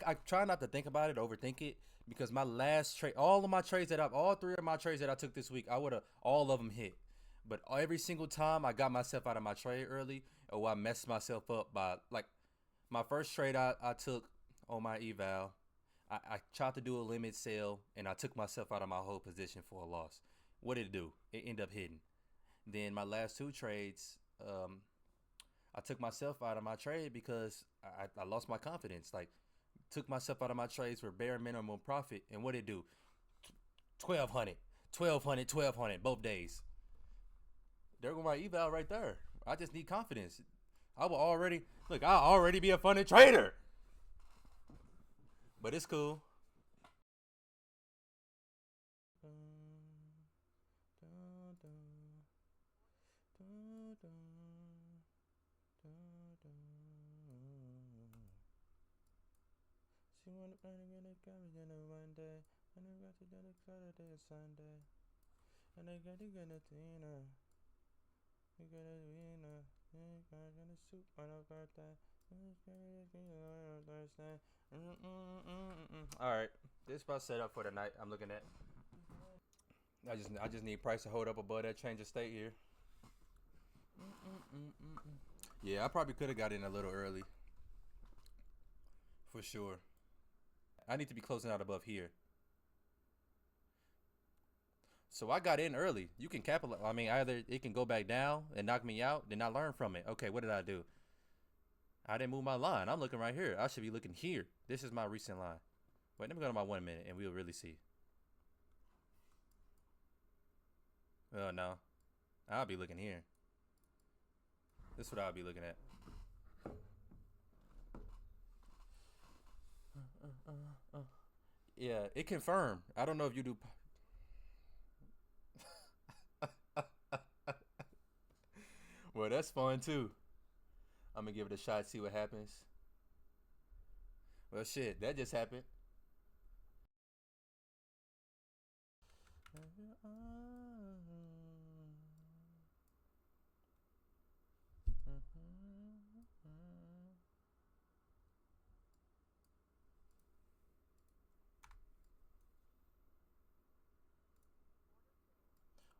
I try not to think about it, overthink it, because my last trade, all three of my trades that I took this week, I would have all of them hit. But every single time I got myself out of my trade early, or I messed myself up by like my first trade I took on my eval. I tried to do a limit sale and I took myself out of my whole position for a loss. What did it do? It ended up hitting. Then my last two trades, I took myself out of my trade because I lost my confidence. Like, took myself out of my trades for bare minimum profit, and what did it do? 1,200, 1,200, 1,200 both days. There go my eval right there. I just need confidence. I will already look. I'll already be a funded trader, but it's cool. She wanna play together, one day. And I got together Saturday or Sunday. And I got together Tina. We got a winner. We got a soup on our birthday. All right, this is about set up for the night. I'm looking at. I just need price to hold up above that change of state here. Yeah, I probably could have got in a little early, for sure. I need to be closing out above here. So I got in early. You can capitalize. I mean, either it can go back down and knock me out, then I learn from it. Okay, what did I do? I didn't move my line. I'm looking right here. I should be looking here. This is my recent line. Wait, let me go to my 1 minute and we'll really see. Oh, no. I'll be looking here. This is what I'll be looking at. Yeah, it confirmed. I don't know if you do. Well, that's fun too. I'm gonna give it a shot, see what happens. Well, shit, that just happened.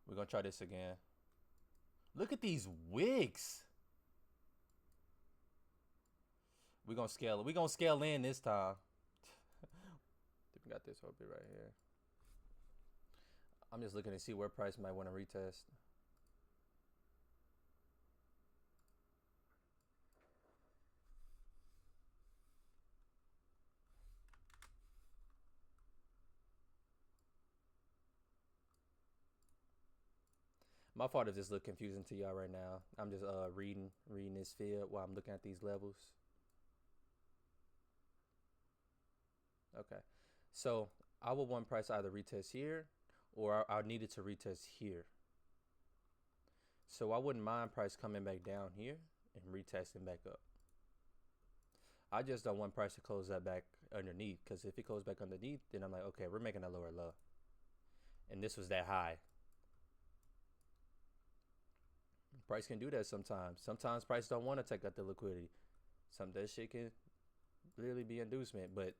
We're gonna try this again. Look at these wicks. We're gonna scale it. We're gonna scale in this time. We got this whole bit right here. I'm just looking to see where price might want to retest. My fault if this look confusing to y'all right now. I'm just reading this field while I'm looking at these levels. Okay, so I would want price either retest here or I needed to retest here. So I wouldn't mind price coming back down here and retesting back up. I just don't want price to close that back underneath, because if it goes back underneath, then I'm like, okay, we're making a lower low. And this was that high. Price can do that sometimes. Sometimes price don't want to take out the liquidity. Some of that shit can literally be inducement, but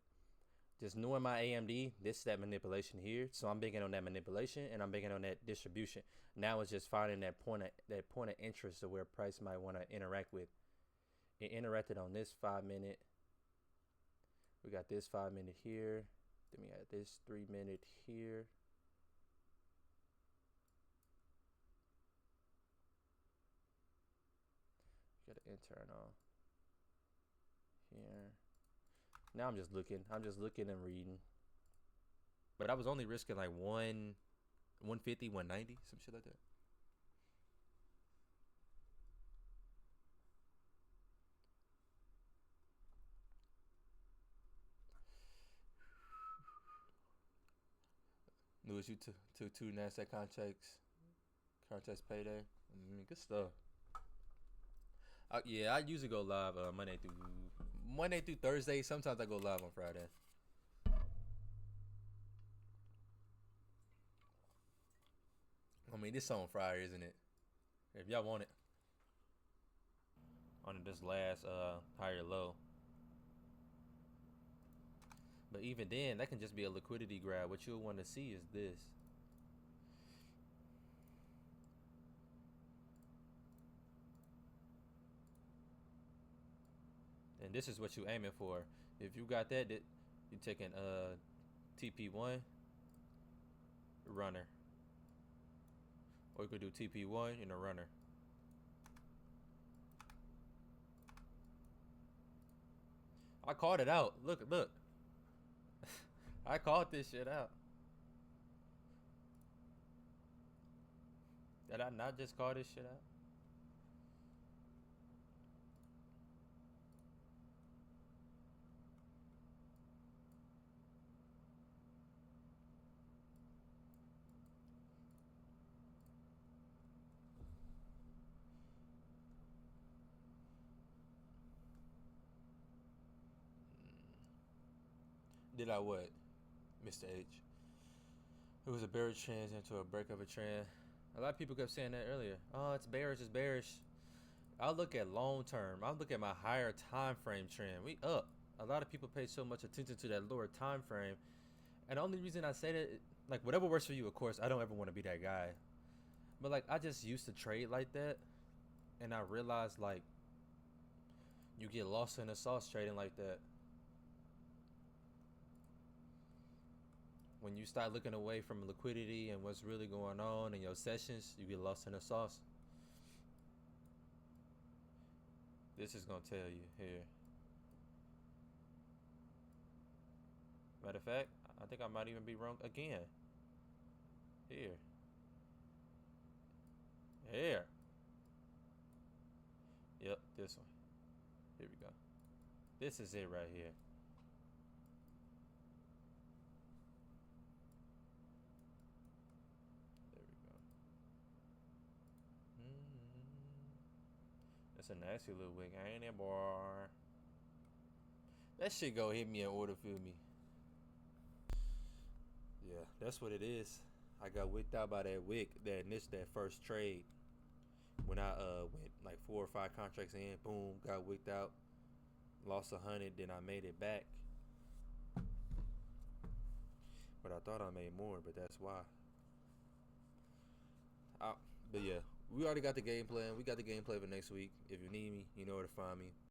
just knowing my AMD, this is that manipulation here. So I'm banking on that manipulation and I'm banking on that distribution. Now it's just finding that point of interest of where price might want to interact with. It interacted on this 5 minute. We got this 5 minute here. Then we got this 3 minute here. Got an internal here. Now I'm just looking. I'm just looking and reading. But I was only risking like 150, 190, some shit like that. Knew you took two NASDAQ contracts payday. Good stuff. Yeah, I usually go live Monday through Thursday. Sometimes I go live on Friday. I mean, this on Friday, isn't it? If y'all want it on this last higher low. But even then, that can just be a liquidity grab. What you'll want to see is this. And this is what you aiming for. If you got that, you taking TP1 runner, or you could do TP1 and a runner. I called it out. Look. I called this shit out. Did I not just call this shit out? Did I what, Mr. H? It was a bearish trend into a break of a trend. A lot of people kept saying that earlier. Oh, it's bearish, it's bearish. I look at long term. I look at my higher time frame trend. We up. A lot of people pay so much attention to that lower time frame. And the only reason I say that, like, whatever works for you, of course, I don't ever want to be that guy. But, like, I just used to trade like that. And I realized, like, you get lost in the sauce trading like that. When you start looking away from liquidity and what's really going on in your sessions, you get lost in the sauce. This is going to tell you here. Matter of fact, I think I might even be wrong again. Here. Yep, this one. Here we go. This is it right here. There we go. That's a nasty little wick, ain't it, boy? That shit go hit me in order, feel me. Yeah, that's what it is. I got wicked out by that wick that first trade. When I went like 4 or 5 contracts in, boom, got wicked out, lost 100, then I made it back. But I thought I made more, but that's why. But yeah, we already got the game plan. We got the game plan for next week. If you need me, you know where to find me.